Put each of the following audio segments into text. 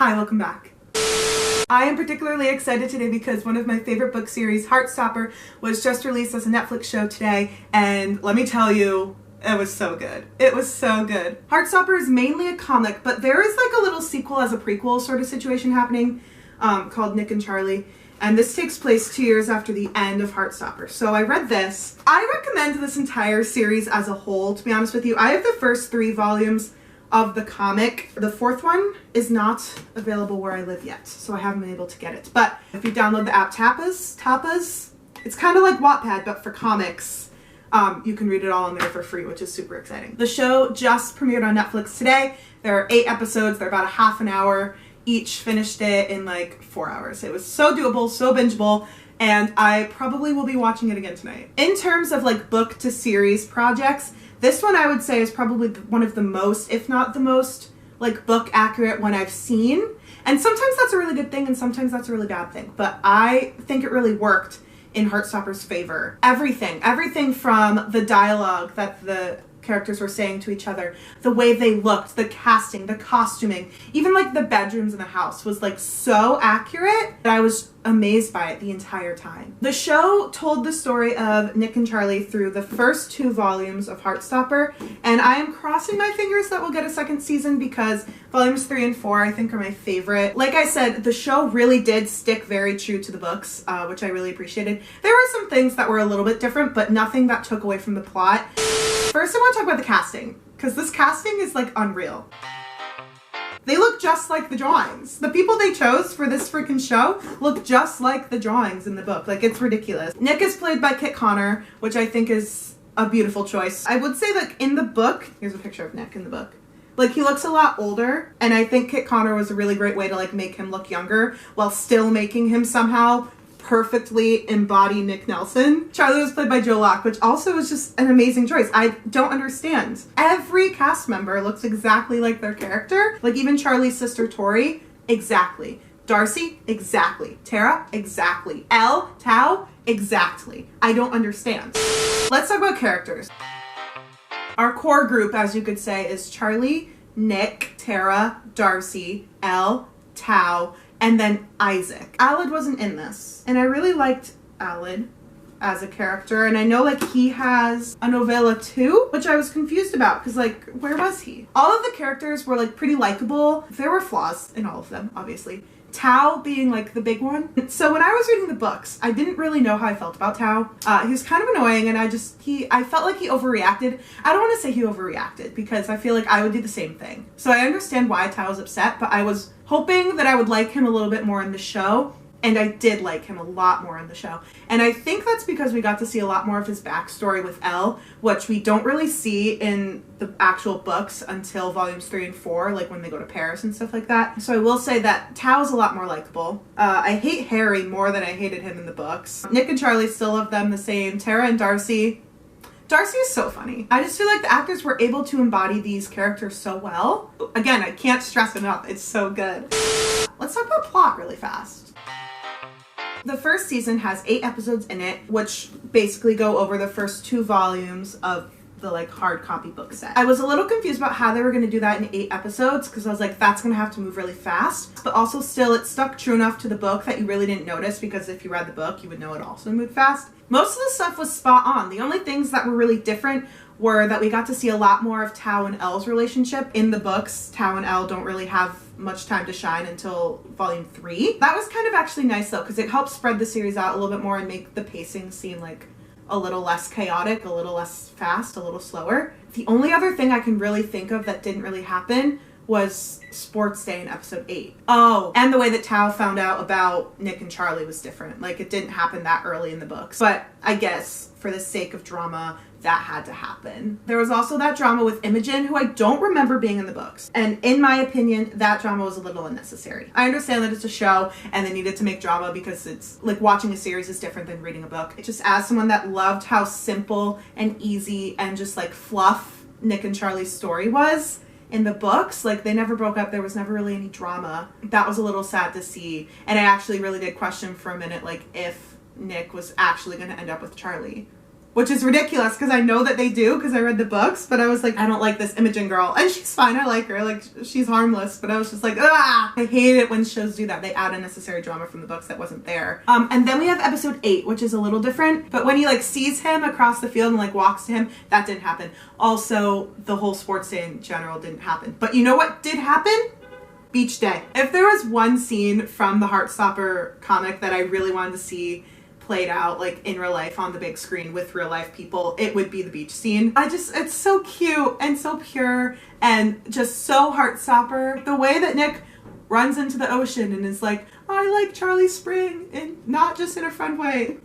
Hi, welcome back. I am particularly excited today because one of my favorite book series, Heartstopper, was just released as a Netflix show today, and let me tell you, it was so good. It was so good. Heartstopper is mainly a comic, but there is like a little sequel as a prequel sort of situation happening called Nick and Charlie. And this takes place 2 years after the end of Heartstopper. So I read this. I recommend this entire series as a whole, to be honest with you. I have the first 3 volumes of the comic. The 4th one is not available where I live yet, so I haven't been able to get it. But if you download the app Tapas, it's kind of like Wattpad, but for comics. You can read it all in there for free, which is super exciting. The show just premiered on Netflix today. There are 8 episodes. They're about a half an hour each. Finished it in like 4 hours. It was so doable, so bingeable, and I probably will be watching it again tonight. In terms of like book to series projects, this one I would say is probably one of the most, if not the most, like book accurate one I've seen. And sometimes that's a really good thing and sometimes that's a really bad thing. But I think it really worked in Heartstopper's favor. Everything from the dialogue that the characters were saying to each other, the way they looked, the casting, the costuming, even like the bedrooms in the house was like so accurate that I was amazed by it the entire time. The show told the story of Nick and Charlie through the first 2 volumes of Heartstopper, and I am crossing my fingers that we'll get a second season because volumes 3 and 4 I think are my favorite. Like I said, the show really did stick very true to the books, which I really appreciated. There were some things that were a little bit different, but nothing that took away from the plot. First, I want to talk about the casting, because this casting is like unreal. They look just like the drawings. The people they chose for this freaking show look just like the drawings in the book. Like, it's ridiculous. Nick is played by Kit Connor, which I think is a beautiful choice. I would say that in the book, here's a picture of Nick in the book. Like, he looks a lot older, and I think Kit Connor was a really great way to like make him look younger while still making him somehow perfectly embody Nick Nelson. Charlie was played by Joe Locke, which also is just an amazing choice. I don't understand. Every cast member looks exactly like their character. Like even Charlie's sister Tori, exactly. Darcy, exactly. Tara, exactly. Elle, Tao, exactly. I don't understand. Let's talk about characters. Our core group, as you could say, is Charlie, Nick, Tara, Darcy, Elle, Tao, and then Isaac. Aled wasn't in this, and I really liked Aled as a character, and I know like he has a novella too, which I was confused about because like where was he? All of the characters were like pretty likable. There were flaws in all of them, obviously. Tao being like the big one. So when I was reading the books, I didn't really know how I felt about Tao. He was kind of annoying, and I felt like he overreacted. I don't want to say he overreacted because I feel like I would do the same thing. So I understand why Tao was upset, but I was hoping that I would like him a little bit more in the show. And I did like him a lot more in the show. And I think that's because we got to see a lot more of his backstory with Elle, which we don't really see in the actual books until volumes 3 and 4, like when they go to Paris and stuff like that. So I will say that Tao's a lot more likable. I hate Harry more than I hated him in the books. Nick and Charlie still love them the same. Tara and Darcy. Darcy is so funny. I just feel like the actors were able to embody these characters so well. Again, I can't stress enough. It's so good. Let's talk about plot really fast. The first season has 8 episodes in it, which basically go over the first 2 volumes of the like hard copy book set. I was a little confused about how they were going to do that in 8 episodes because I was like, that's going to have to move really fast. But also still, it stuck true enough to the book that you really didn't notice because if you read the book, you would know it also moved fast. Most of the stuff was spot on. The only things that were really different were that we got to see a lot more of Tao and Elle's relationship. In the books, Tao and Elle don't really have much time to shine until volume 3. That was kind of actually nice though, because it helps spread the series out a little bit more and make the pacing seem like a little less chaotic, a little less fast, a little slower. The only other thing I can really think of that didn't really happen was Sports Day in episode 8. Oh, and the way that Tao found out about Nick and Charlie was different. Like, it didn't happen that early in the books. But I guess for the sake of drama, that had to happen. There was also that drama with Imogen, who I don't remember being in the books. And in my opinion, that drama was a little unnecessary. I understand that it's a show and they needed to make drama because it's like watching a series is different than reading a book. It just, as someone that loved how simple and easy and just like fluff Nick and Charlie's story was in the books, like they never broke up, there was never really any drama. That was a little sad to see. And I actually really did question for a minute, like if Nick was actually going to end up with Charlie. which is ridiculous because I know that they do because I read the books, but I was like, I don't like this Imogen girl. And she's fine, I like her, like she's harmless, but I was just like, ah! I hate it when shows do that. They add unnecessary drama from the books that wasn't there. And then we have episode 8, which is a little different, but when he like sees him across the field and like walks to him, that didn't happen. Also, the whole sports day in general didn't happen. But you know what did happen? Beach day. If there was one scene from the Heartstopper comic that I really wanted to see played out like in real life on the big screen with real life people, it would be the beach scene. It's so cute and so pure and just so Heartstopper. The way that Nick runs into the ocean and is like, I like Charlie Spring, and not just in a fun way.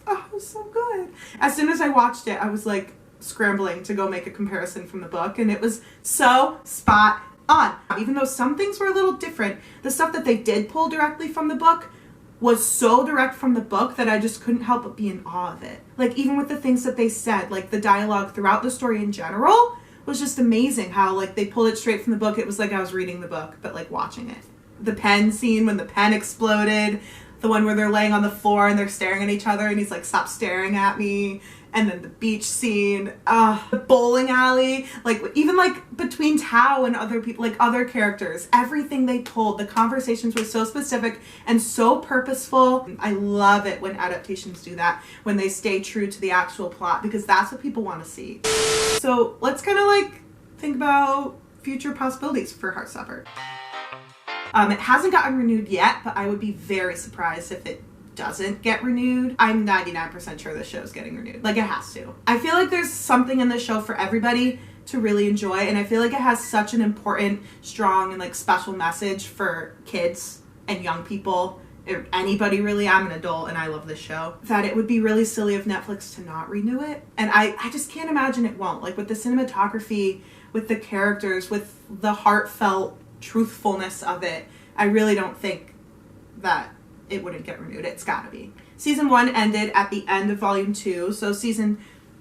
Oh, it was so good. As soon as I watched it, I was like scrambling to go make a comparison from the book, and it was so spot on. Even though some things were a little different, the stuff that they did pull directly from the book was so direct from the book that I just couldn't help but be in awe of it. Like even with the things that they said, like the dialogue throughout the story in general was just amazing how like they pulled it straight from the book. It was like I was reading the book, but like watching it. The pen scene when the pen exploded, the one where they're laying on the floor and they're staring at each other and he's like, stop staring at me. And then the beach scene, the bowling alley, like even like between Tao and other people, like other characters, everything they told, the conversations were so specific and so purposeful. I love it when adaptations do that, when they stay true to the actual plot, because that's what people want to see. So let's kind of like think about future possibilities for Heartstopper. It hasn't gotten renewed yet, but I would be very surprised if it doesn't get renewed. I'm 99% sure the show's getting renewed. Like, it has to. I feel like there's something in the show for everybody to really enjoy, and I feel like it has such an important, strong, and like special message for kids and young people, or anybody really. I'm an adult and I love this show, that it would be really silly of Netflix to not renew it. And I just can't imagine it won't. Like with the cinematography, with the characters, with the heartfelt truthfulness of it, I really don't think that it wouldn't get renewed. It's gotta be. Season 1 ended at the end of Volume 2, so Season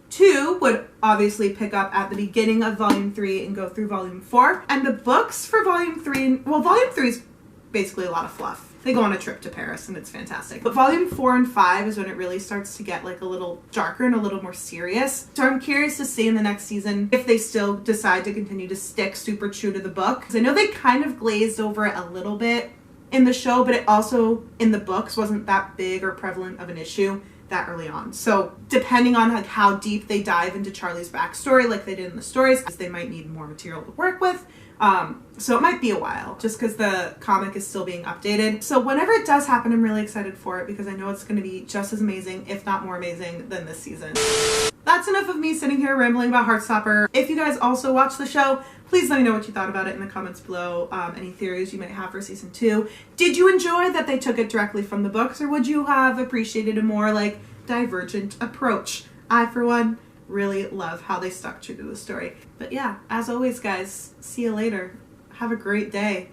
2 would obviously pick up at the beginning of Volume 3 and go through Volume 4. And the books for Volume 3, well, Volume 3 is basically a lot of fluff. They go on a trip to Paris and it's fantastic. But Volume 4 and 5 is when it really starts to get like a little darker and a little more serious. So I'm curious to see in the next season if they still decide to continue to stick super true to the book. Because I know they kind of glazed over it a little bit in the show, but it also in the books wasn't that big or prevalent of an issue that early on. So depending on like how deep they dive into Charlie's backstory like they did in the stories, they might need more material to work with. So it might be a while just because the comic is still being updated. So whenever it does happen, I'm really excited for it because I know it's going to be just as amazing, if not more amazing, than this season. That's enough of me sitting here rambling about Heartstopper. If you guys also watch the show, please let me know what you thought about it in the comments below. Any theories you might have for season 2. Did you enjoy that they took it directly from the books, or would you have appreciated a more like divergent approach? I, for one, really love how they stuck true to the story. But yeah, as always guys, see you later. Have a great day.